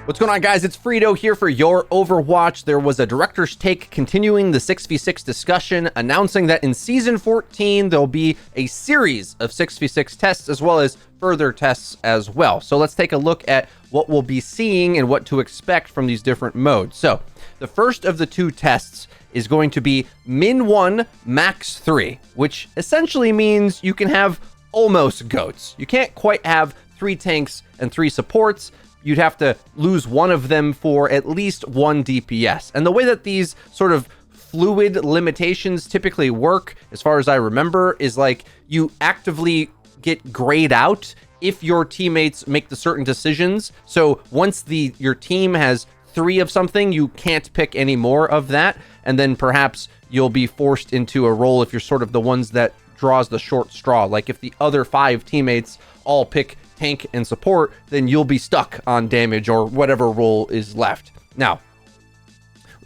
What's going on, guys? It's Frito here for your Overwatch. There was a director's take continuing the 6v6 discussion, announcing that in Season 14, there'll be a series of 6v6 tests as well as further tests as well. So let's take a look at what we'll be seeing and what to expect from these different modes. So the first of the two tests is going to be Min 1, Max 3, which essentially means you can have almost GOATs. You can't quite have 3 tanks and 3 supports. You'd have to lose one of them for at least 1 DPS. And the way that these sort of fluid limitations typically work, as far as I remember, is like you actively get grayed out if your teammates make the certain decisions. So once your team has 3 of something, you can't pick any more of that. And then perhaps you'll be forced into a role if you're sort of the ones that draws the short straw. Like if the other 5 teammates all pick tank and support, then you'll be stuck on damage or whatever role is left. Now,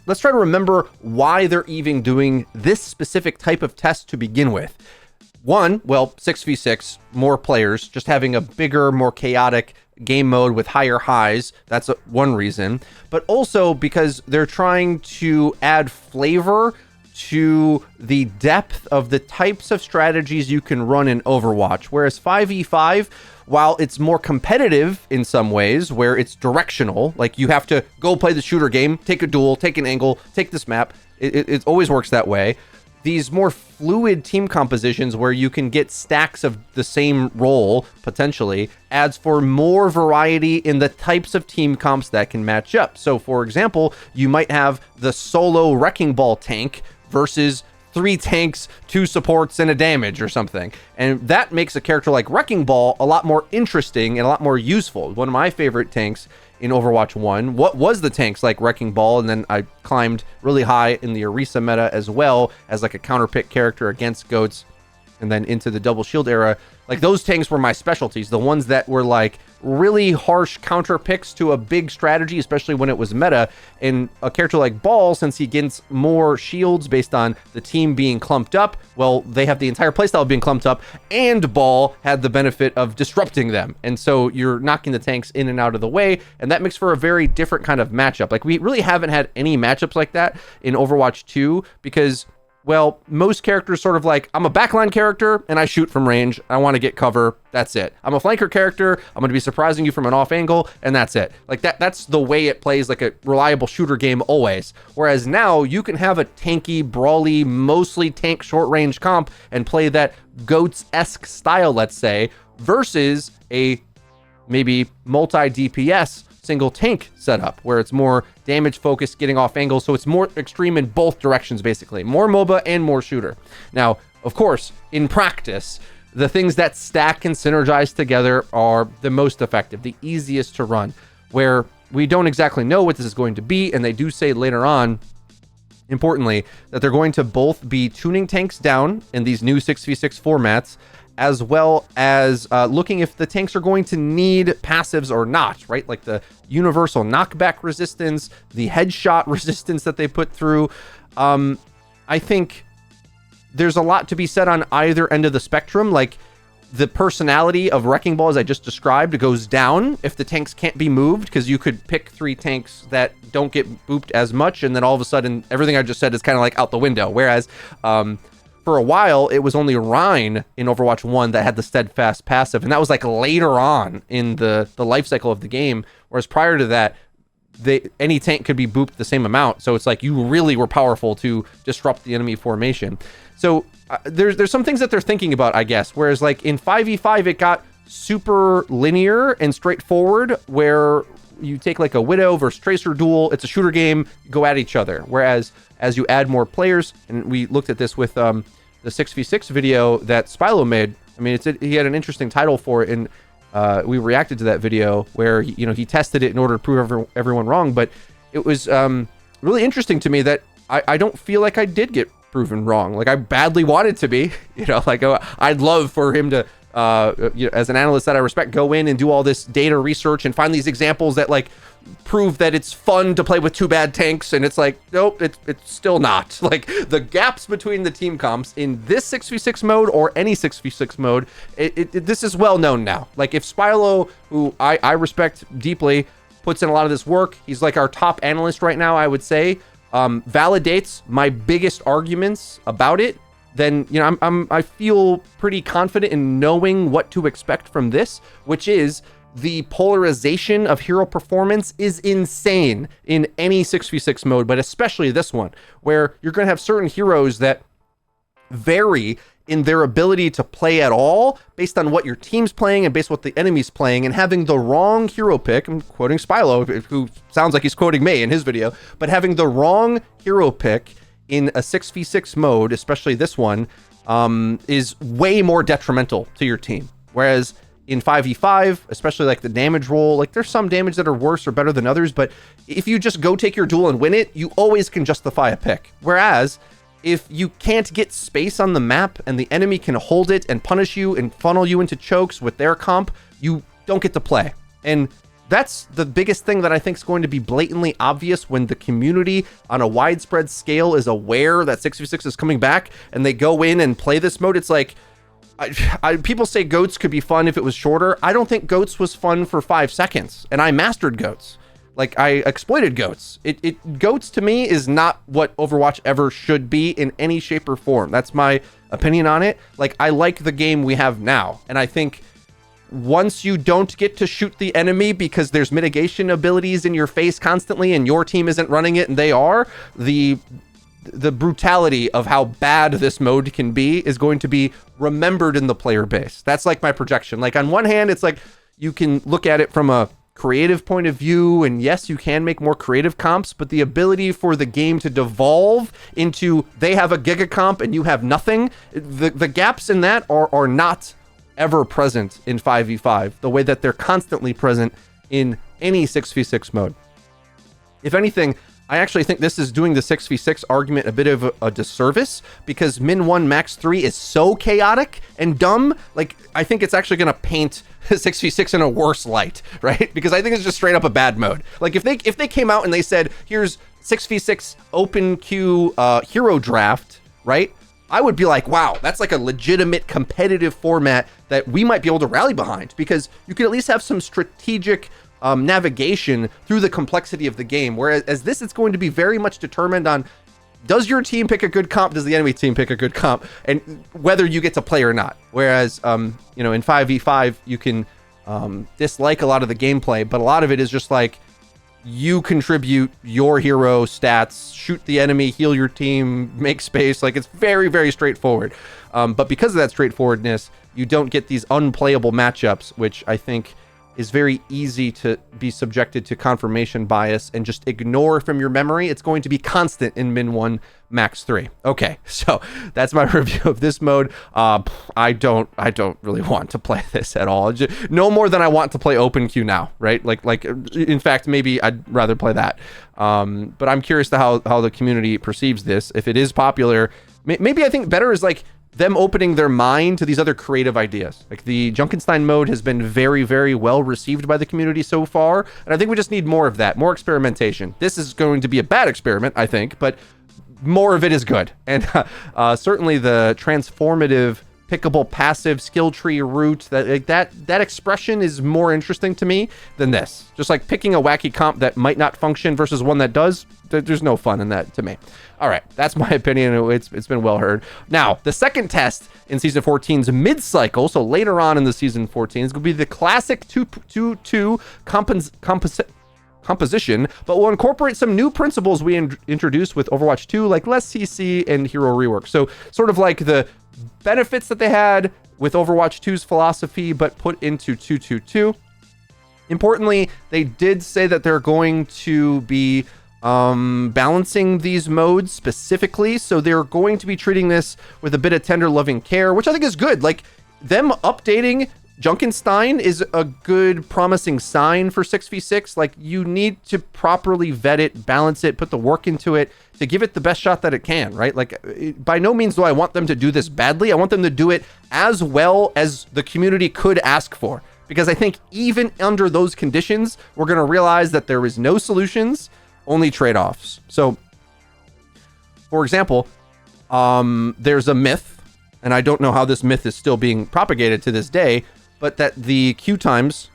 let's try to remember why they're even doing this specific type of test to begin with. One, well, 6v6, more players, just having a bigger, more chaotic game mode with higher highs. That's one reason. But also because they're trying to add flavor to the depth of the types of strategies you can run in Overwatch. Whereas 5v5, while it's more competitive in some ways, where it's directional, like you have to go play the shooter game, take a duel, take an angle, take this map, it always works that way. These more fluid team compositions where you can get stacks of the same role, potentially, adds for more variety in the types of team comps that can match up. So, for example, you might have the solo Wrecking Ball tank versus 3 tanks, 2 supports, and a damage or something. And that makes a character like Wrecking Ball a lot more interesting and a lot more useful. One of my favorite tanks in Overwatch 1, what was the tanks like Wrecking Ball, and then I climbed really high in the Orisa meta as well as like a counter pick character against GOATs, and then into the double shield era. Like those tanks were my specialties, the ones that were like really harsh counter picks to a big strategy, especially when it was meta. And a character like Ball, since he gets more shields based on the team being clumped up, well, they have the entire playstyle being clumped up, and Ball had the benefit of disrupting them. And so you're knocking the tanks in and out of the way, and that makes for a very different kind of matchup. Like we really haven't had any matchups like that in Overwatch 2 because, well, most characters sort of like, I'm a backline character and I shoot from range. I want to get cover. That's it. I'm a flanker character. I'm going to be surprising you from an off angle, and that's it. Like that's the way it plays, like a reliable shooter game always. Whereas now you can have a tanky, brawly, mostly tank short range comp and play that GOATS-esque style, let's say, versus a maybe multi DPS single tank setup where it's more damage focused, getting off angles, so it's more extreme in both directions, basically more MOBA and more shooter. Now, of course, in practice, the things that stack and synergize together are the most effective, the easiest to run, where we don't exactly know what this is going to be, and they do say later on, importantly, that they're going to both be tuning tanks down in these new 6v6 formats, as well as looking if the tanks are going to need passives or not, right? Like the universal knockback resistance, the headshot resistance that they put through. I think there's a lot to be said on either end of the spectrum. Like the personality of Wrecking Ball, as I just described, goes down if the tanks can't be moved, because you could pick 3 tanks that don't get booped as much, and then all of a sudden everything I just said is kind of like out the window. Whereas for a while, it was only Rhine in Overwatch 1 that had the steadfast passive, and that was like later on in the life cycle of the game, whereas prior to that, any tank could be booped the same amount, so it's like you really were powerful to disrupt the enemy formation. So there's some things that they're thinking about, I guess, whereas like in 5v5, it got super linear and straightforward, where you take like a Widow versus Tracer duel, it's a shooter game, go at each other. Whereas as you add more players, and we looked at this with the 6v6 video that Spilo made, I mean, he had an interesting title for it, and we reacted to that video where he tested it in order to prove everyone wrong. But it was really interesting to me that I don't feel like I did get proven wrong. Like I badly wanted to be, like I'd love for him to as an analyst that I respect, go in and do all this data research and find these examples that like prove that it's fun to play with 2 bad tanks, and it's like, nope, it's still not. Like the gaps between the team comps in this 6v6 mode or any 6v6 mode, this is well known now. Like if Spilo, who I respect deeply, puts in a lot of this work. He's like our top analyst right now, I would say. Validates my biggest arguments about it. Then, you know, I feel pretty confident in knowing what to expect from this, which is the polarization of hero performance is insane in any 6v6 mode, but especially this one, where you're going to have certain heroes that vary in their ability to play at all based on what your team's playing and based on what the enemy's playing, and having the wrong hero pick, I'm quoting Spylo, who sounds like he's quoting me in his video, but having the wrong hero pick in a 6v6 mode, especially this one, is way more detrimental to your team. Whereas in 5v5, especially like the damage roll, like there's some damage that are worse or better than others, but if you just go take your duel and win it, you always can justify a pick. Whereas if you can't get space on the map and the enemy can hold it and punish you and funnel you into chokes with their comp, you don't get to play. And that's the biggest thing that I think is going to be blatantly obvious when the community on a widespread scale is aware that 6v6 is coming back and they go in and play this mode. It's like, people say GOATS could be fun if it was shorter. I don't think GOATS was fun for 5 seconds, and I mastered GOATS. Like, I exploited GOATS. GOATS to me is not what Overwatch ever should be in any shape or form. That's my opinion on it. Like, I like the game we have now, and I think once you don't get to shoot the enemy because there's mitigation abilities in your face constantly and your team isn't running it and they are, the brutality of how bad this mode can be is going to be remembered in the player base. That's like my projection. Like, on one hand, it's like you can look at it from a creative point of view, and yes, you can make more creative comps, but the ability for the game to devolve into they have a giga comp and you have nothing, the gaps in that are not ever present in 5v5 the way that they're constantly present in any 6v6 mode. If anything, I actually think this is doing the 6v6 argument a bit of a disservice, because Min 1 Max 3 is so chaotic and dumb. Like, I think it's actually going to paint 6v6 in a worse light, right? Because I think it's just straight up a bad mode. Like, if they came out and they said, here's 6v6 open queue hero draft, right? I would be like, wow, that's like a legitimate competitive format that we might be able to rally behind, because you can at least have some strategic navigation through the complexity of the game. Whereas as this, it's going to be very much determined on, does your team pick a good comp? Does the enemy team pick a good comp? And whether you get to play or not. Whereas, you know, in 5v5, you can dislike a lot of the gameplay, but a lot of it is just like, you contribute your hero stats, shoot the enemy, heal your team, make space. Like, it's very, very straightforward. But because of that straightforwardness, you don't get these unplayable matchups, which I think is very easy to be subjected to confirmation bias and just ignore from your memory. It's going to be constant in Min 1 Max 3. Okay, so that's my review of this mode. I don't really want to play this at all. No more than I want to play Open Queue now, right? Like in fact, maybe I'd rather play that. But I'm curious to how the community perceives this. If it is popular, maybe I think better is like them opening their mind to these other creative ideas. Like, the Junkenstein mode has been very, very well received by the community so far, and I think we just need more of that, more experimentation. This is going to be a bad experiment, I think, but more of it is good. And certainly the transformative, pickable, passive skill tree route, that expression is more interesting to me than this. Just like picking a wacky comp that might not function versus one that does, there's no fun in that to me. All right, that's my opinion. It's been well heard. Now, the second test in Season 14's mid-cycle, so later on in the Season 14, is going to be the classic 2-2 composition, but we'll incorporate some new principles we introduced with Overwatch 2, like less CC and hero rework. So sort of like the benefits that they had with Overwatch 2's philosophy, but put into 2-2-2. Importantly, they did say that they're going to be balancing these modes specifically, so they're going to be treating this with a bit of tender loving care, which I think is good. Like, them updating Junkenstein is a good promising sign for 6v6. Like, you need to properly vet it, balance it, put the work into it to give it the best shot that it can, right? Like, by no means do I want them to do this badly. I want them to do it as well as the community could ask for, because I think even under those conditions, we're going to realize that there is no solutions, only trade-offs. So, for example, there's a myth, and I don't know how this myth is still being propagated to this day, but that the queue times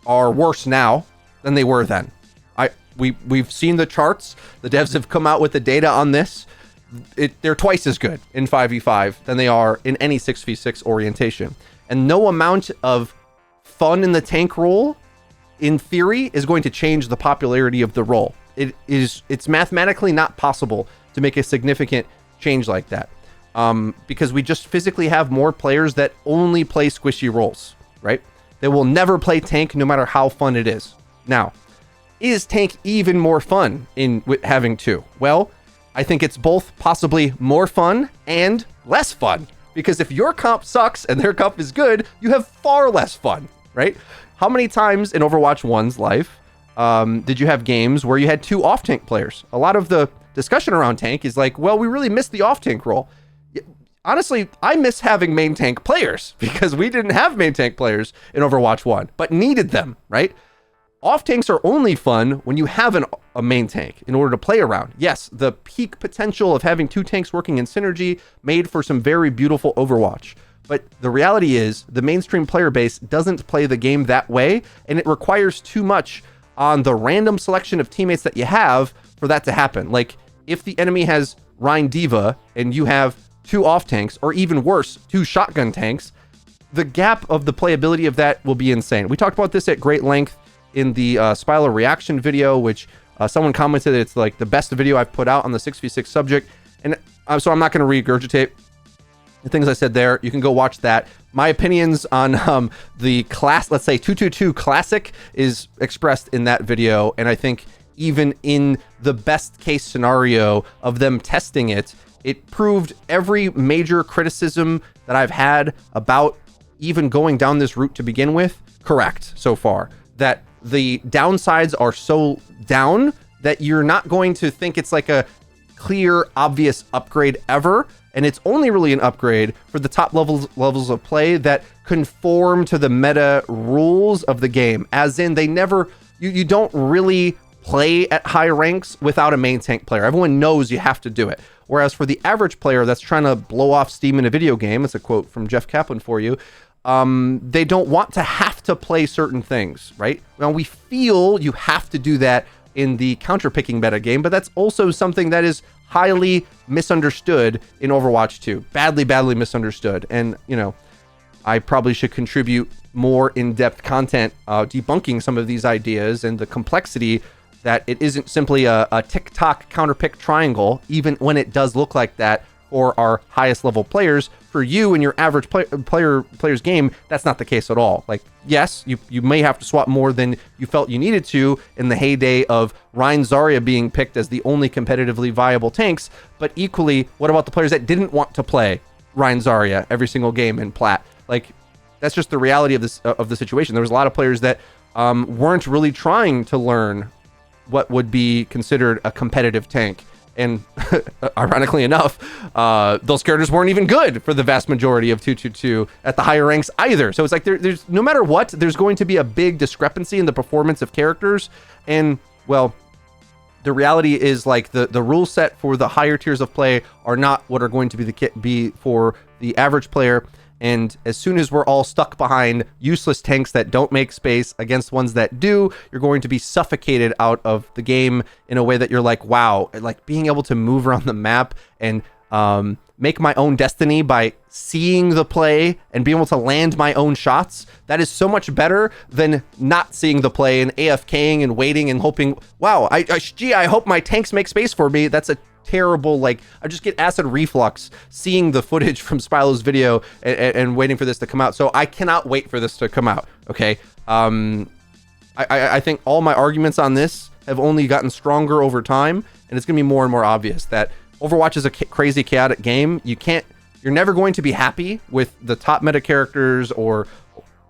are worse now than they were then. We've seen the charts. The devs have come out with the data on this. They're twice as good in 5v5 than they are in any 6v6 orientation. And no amount of fun in the tank role, in theory, is going to change the popularity of the role. It's mathematically not possible to make a significant change like that. Because we just physically have more players that only play squishy roles, right? They will never play tank no matter how fun it is. Now, is tank even more fun with having two? Well, I think it's both possibly more fun and less fun. Because if your comp sucks and their comp is good, you have far less fun, right? How many times in Overwatch 1's life did you have games where you had two off-tank players? A lot of the discussion around tank is like, well, we really missed the off-tank role. Honestly, I miss having main tank players because we didn't have main tank players in Overwatch 1, but needed them, right? Off tanks are only fun when you have a main tank in order to play around. Yes, the peak potential of having two tanks working in synergy made for some very beautiful Overwatch. But the reality is the mainstream player base doesn't play the game that way, and it requires too much on the random selection of teammates that you have for that to happen. Like, if the enemy has Rein D.Va and you have two off tanks, or even worse, two shotgun tanks, the gap of the playability of that will be insane. We talked about this at great length in the Spylo reaction video, which someone commented it's like the best video I've put out on the 6v6 subject. And so I'm not going to regurgitate the things I said there. You can go watch that. My opinions on the class, let's say 222 Classic, is expressed in that video. And I think even in the best case scenario of them testing it, it proved every major criticism that I've had about even going down this route to begin with correct so far. That the downsides are so down that you're not going to think it's like a clear, obvious upgrade ever. And it's only really an upgrade for the top levels of play that conform to the meta rules of the game. As in, you don't really play at high ranks without a main tank player. Everyone knows you have to do it. Whereas for the average player that's trying to blow off steam in a video game, it's a quote from Jeff Kaplan for you, they don't want to have to play certain things, right? Now, we feel you have to do that in the counter-picking meta game, but that's also something that is highly misunderstood in Overwatch 2. Badly, badly misunderstood. And, you know, I probably should contribute more in-depth content debunking some of these ideas and the complexity that it isn't simply a tick-tock counter-pick triangle, even when it does look like that for our highest level players. For you and your average player's game, that's not the case at all. Like, yes, you may have to swap more than you felt you needed to in the heyday of Rein Zarya being picked as the only competitively viable tanks, but equally, what about the players that didn't want to play Rein Zarya every single game in Plat? Like, that's just the reality of this of the situation. There was a lot of players that weren't really trying to learn what would be considered a competitive tank. And ironically enough, those characters weren't even good for the vast majority of 222 at the higher ranks either. So it's like there's no matter what, there's going to be a big discrepancy in the performance of characters. And, well, the reality is like the rule set for the higher tiers of play are not what are going to be for the average player. And as soon as we're all stuck behind useless tanks that don't make space against ones that do, you're going to be suffocated out of the game in a way that you're like, wow, like being able to move around the map and make my own destiny by seeing the play and being able to land my own shots. That is so much better than not seeing the play and AFKing and waiting and hoping, wow, I hope my tanks make space for me. That's a terrible, like, I just get acid reflux seeing the footage from Spylo's video and waiting for this to come out. So I cannot wait for this to come out. Okay. I think all my arguments on this have only gotten stronger over time, and it's gonna be more and more obvious that Overwatch is a crazy, chaotic game. You're never going to be happy with the top meta characters or,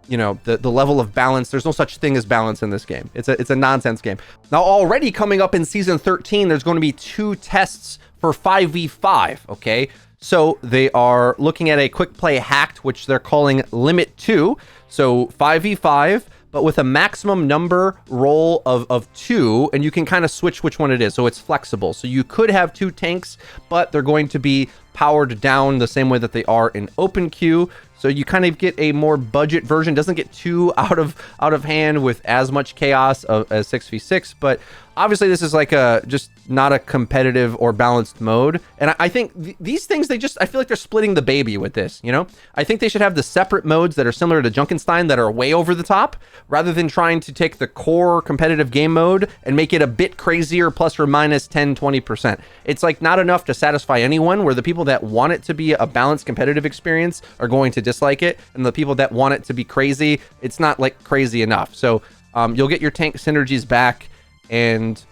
you know, the level of balance. There's no such thing as balance in this game. It's a nonsense game. Now, already coming up in season 13, there's going to be 2 tests for 5v5. Okay, so they are looking at a quick play hacked, which they're calling Limit 2. So 5v5, but with a maximum number roll of 2, and you can kind of switch which one it is. So it's flexible. So you could have 2 tanks, but they're going to be powered down the same way that they are in open queue. So you kind of get a more budget version. Doesn't get too out of hand with as much chaos as 6v6, but obviously this is like just not a competitive or balanced mode. And I think these things, I feel like they're splitting the baby with this, you know? I think they should have the separate modes that are similar to Junkenstein that are way over the top, rather than trying to take the core competitive game mode and make it a bit crazier, plus or minus 10, 20%. It's like not enough to satisfy anyone, where the people that want it to be a balanced competitive experience are going to dislike it, and the people that want it to be crazy, it's not like crazy enough. So you'll get your tank synergies back, and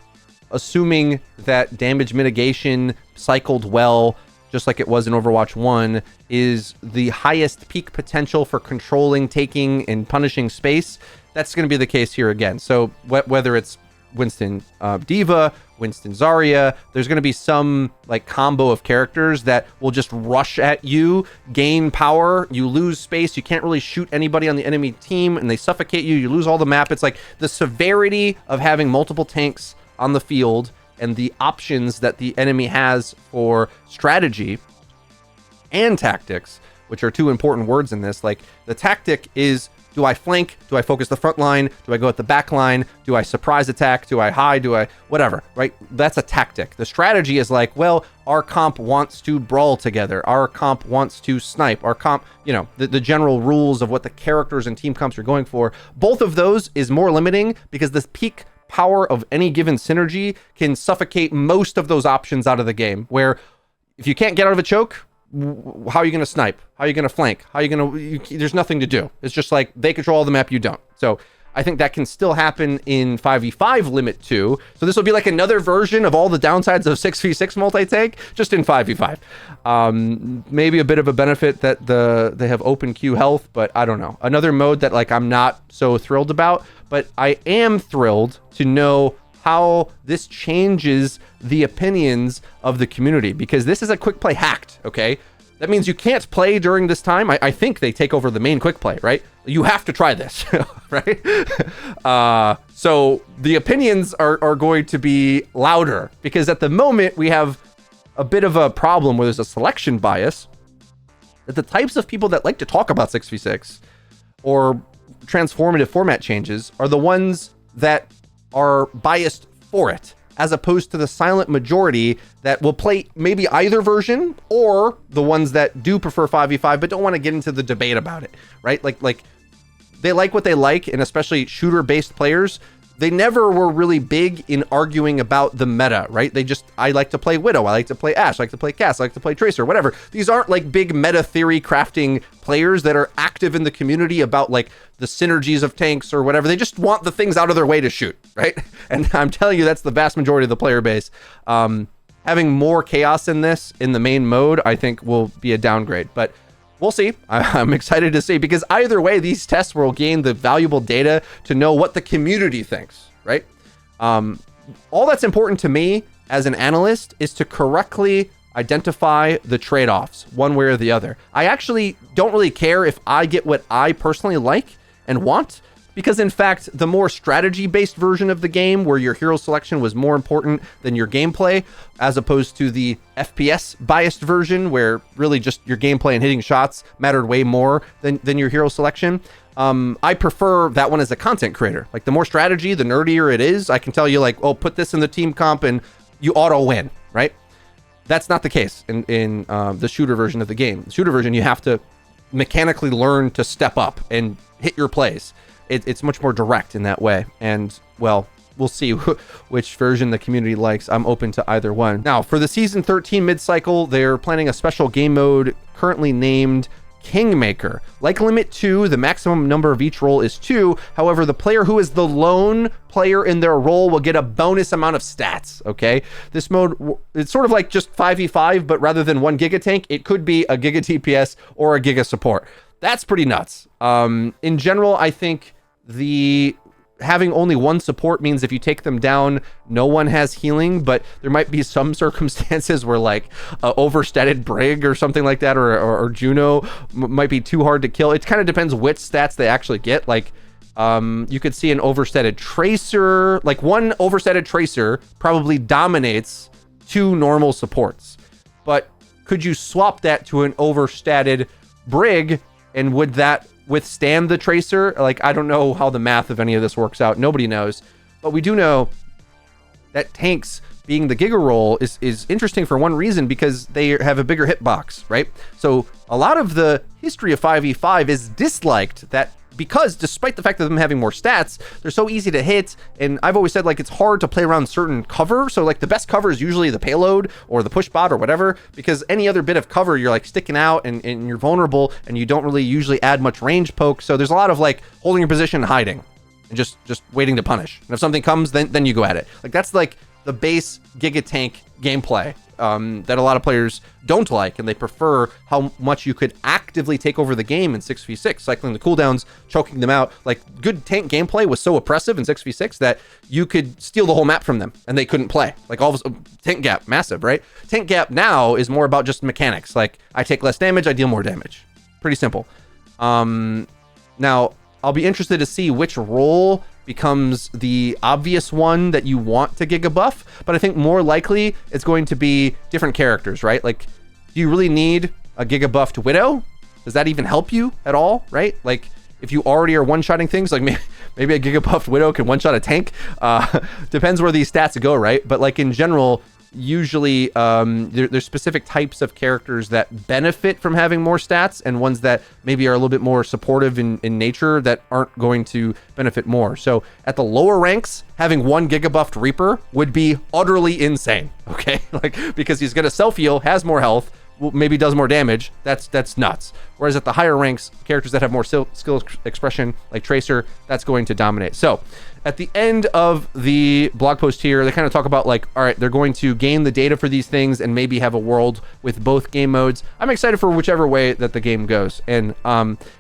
assuming that damage mitigation cycled well, just like it was in Overwatch 1, is the highest peak potential for controlling, taking, and punishing space, that's going to be the case here again. So whether it's Winston Diva, Winston Zarya, there's going to be some like combo of characters that will just rush at you, gain power, you lose space, you can't really shoot anybody on the enemy team, and they suffocate you, you lose all the map. It's like the severity of having multiple tanks on the field and the options that the enemy has for strategy and tactics, which are two important words in this. Like the tactic is, do I flank? Do I focus the front line? Do I go at the back line? Do I surprise attack? Do I hide? Do I whatever, right? That's a tactic. The strategy is like, well, our comp wants to brawl together. Our comp wants to snipe. Our comp, you know, the general rules of what the characters and team comps are going for. Both of those is more limiting because the peak power of any given synergy can suffocate most of those options out of the game, where if you can't get out of a choke, how are you going to snipe? How are you going to flank? How are you going to... There's nothing to do. It's just like they control all the map, you don't. So I think that can still happen in 5v5 Limit 2. So this will be like another version of all the downsides of 6v6 multi-tank, just in 5v5. Maybe a bit of a benefit that they have open queue health, but I don't know. Another mode that like I'm not so thrilled about, but I am thrilled to know how this changes the opinions of the community, because this is a quick play hacked, okay? That means you can't play during this time. I think they take over the main quick play, right? You have to try this, right? So the opinions are going to be louder, because at the moment we have a bit of a problem where there's a selection bias, that the types of people that like to talk about 6v6 or transformative format changes are the ones that are biased for it, as opposed to the silent majority that will play maybe either version, or the ones that do prefer 5v5 but don't want to get into the debate about it, right? Like they like what they like, and especially shooter-based players, they never were really big in arguing about the meta, right? I like to play Widow, I like to play Ashe, I like to play Cass, I like to play Tracer, whatever. These aren't like big meta theory crafting players that are active in the community about like the synergies of tanks or whatever. They just want the things out of their way to shoot, right? And I'm telling you, that's the vast majority of the player base. Having more chaos in this, in the main mode, I think will be a downgrade, but we'll see. I'm excited to see, because either way, these tests will gain the valuable data to know what the community thinks, right? All that's important to me as an analyst is to correctly identify the trade-offs one way or the other. I actually don't really care if I get what I personally like and want, because in fact, the more strategy-based version of the game, where your hero selection was more important than your gameplay, as opposed to the FPS-biased version, where really just your gameplay and hitting shots mattered way more than your hero selection, I prefer that one as a content creator. Like, the more strategy, the nerdier it is, I can tell you, like, oh, put this in the team comp and you auto-win, right? That's not the case in the shooter version of the game. The shooter version, you have to mechanically learn to step up and hit your plays. It's much more direct in that way. And, well, we'll see which version the community likes. I'm open to either one. Now, for the Season 13 mid-cycle, they're planning a special game mode currently named Kingmaker. Like Limit 2, the maximum number of each role is 2. However, the player who is the lone player in their role will get a bonus amount of stats, okay? This mode, it's sort of like just 5v5, but rather than 1 Giga tank, it could be a Giga TPS or a Giga support. That's pretty nuts. In general, I think having only one support means if you take them down, no one has healing, but there might be some circumstances where like overstated Brig or something like that, or Juno might be too hard to kill. It kind of depends which stats they actually get. Like you could see an overstated Tracer, like one overstated Tracer probably dominates 2 normal supports, but could you swap that to an overstated Brig? And would that withstand the tracer? Like, I don't know how the math of any of this works out. Nobody knows. But we do know that tanks being the Giga roll is interesting for one reason, because they have a bigger hitbox, right? So a lot of the history of 5v5 is disliked that because despite the fact of them having more stats, they're so easy to hit. And I've always said, like, it's hard to play around certain cover. So like the best cover is usually the payload or the push bot or whatever, because any other bit of cover, you're like sticking out and you're vulnerable and you don't really usually add much range poke. So there's a lot of like holding your position, hiding, and just waiting to punish. And if something comes, then you go at it. Like that's like the base Giga Tank gameplay that a lot of players don't like, and they prefer how much you could actively take over the game in 6v6, cycling the cooldowns, choking them out. Like, good tank gameplay was so oppressive in 6v6 that you could steal the whole map from them and they couldn't play. Like, all of a tank gap, massive, right? Tank gap now is more about just mechanics. Like, I take less damage, I deal more damage. Pretty simple. Now, I'll be interested to see which role becomes the obvious one that you want to Giga buff, but I think more likely it's going to be different characters, right? Like, do you really need a Giga buffed Widow? Does that even help you at all, right? Like, if you already are one-shotting things, like maybe a Giga buffed Widow can one-shot a tank. Depends where these stats go, right? But like in general, usually there's specific types of characters that benefit from having more stats, and ones that maybe are a little bit more supportive in nature that aren't going to benefit more. So at the lower ranks, having one Giga buffed Reaper would be utterly insane, okay? Like, because he's gonna self-heal, has more health, maybe does more damage. That's nuts. Whereas at the higher ranks, characters that have more skill expression, like Tracer, that's going to dominate. So at the end of the blog post here, they kind of talk about like, all right, they're going to gain the data for these things and maybe have a world with both game modes. I'm excited for whichever way that the game goes. And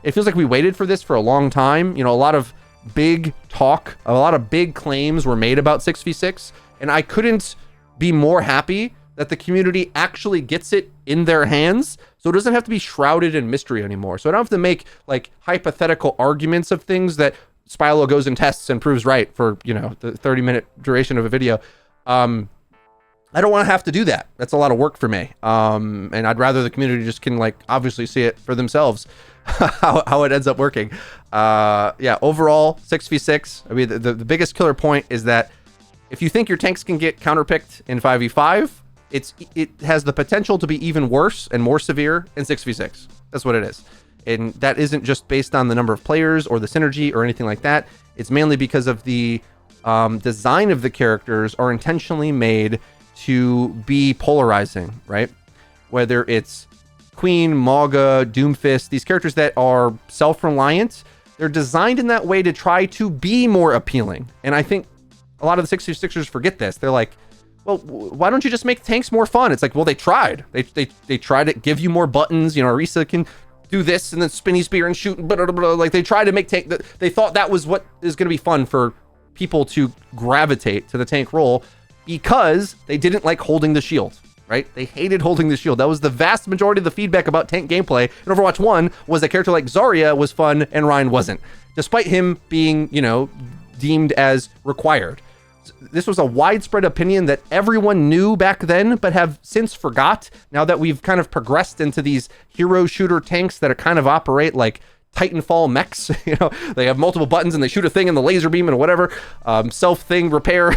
it feels like we waited for this for a long time. You know, a lot of big talk, a lot of big claims were made about 6v6, and I couldn't be more happy that the community actually gets it in their hands, so it doesn't have to be shrouded in mystery anymore. So I don't have to make like hypothetical arguments of things that Spylo goes and tests and proves right for, you know, the 30-minute duration of a video. I don't want to have to do that. That's a lot of work for me. And I'd rather the community just can like obviously see it for themselves how it ends up working. Yeah, overall 6v6. I mean, the biggest killer point is that if you think your tanks can get counterpicked in 5v5, it has the potential to be even worse and more severe in 6v6. That's what it is. And that isn't just based on the number of players or the synergy or anything like that. It's mainly because of the design of the characters are intentionally made to be polarizing, right? Whether it's Queen, Mauga, Doomfist, these characters that are self-reliant, they're designed in that way to try to be more appealing. And I think a lot of the 6v6ers forget this. They're like, well, why don't you just make tanks more fun? It's like, well, they tried. They tried to give you more buttons. You know, Orisa can do this and then spinny spear and shoot. Blah, blah, blah. Like, they tried to make tank. They thought that was what is going to be fun for people to gravitate to the tank role, because they didn't like holding the shield, right? They hated holding the shield. That was the vast majority of the feedback about tank gameplay in Overwatch 1, was a character like Zarya was fun and Ryan wasn't, despite him being, you know, deemed as required. This was a widespread opinion that everyone knew back then, but have since forgot, now that we've kind of progressed into these hero shooter tanks that are kind of operate like Titanfall mechs. You know, they have multiple buttons and they shoot a thing in the laser beam and whatever, self thing repair.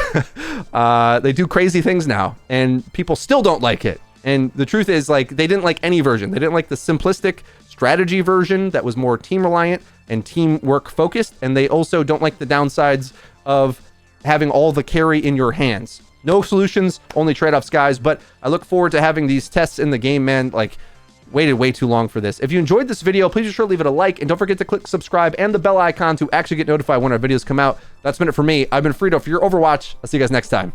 They do crazy things now, and people still don't like it. And the truth is, like, they didn't like any version. They didn't like the simplistic strategy version that was more team reliant and teamwork focused. And they also don't like the downsides of having all the carry in your hands. No solutions, only trade-offs, guys. But I look forward to having these tests in the game, man. Like, waited way too long for this. If you enjoyed this video, please be sure to leave it a like, and don't forget to click subscribe and the bell icon to actually get notified when our videos come out. That's been it for me. I've been Frito for your Overwatch. I'll see you guys next time.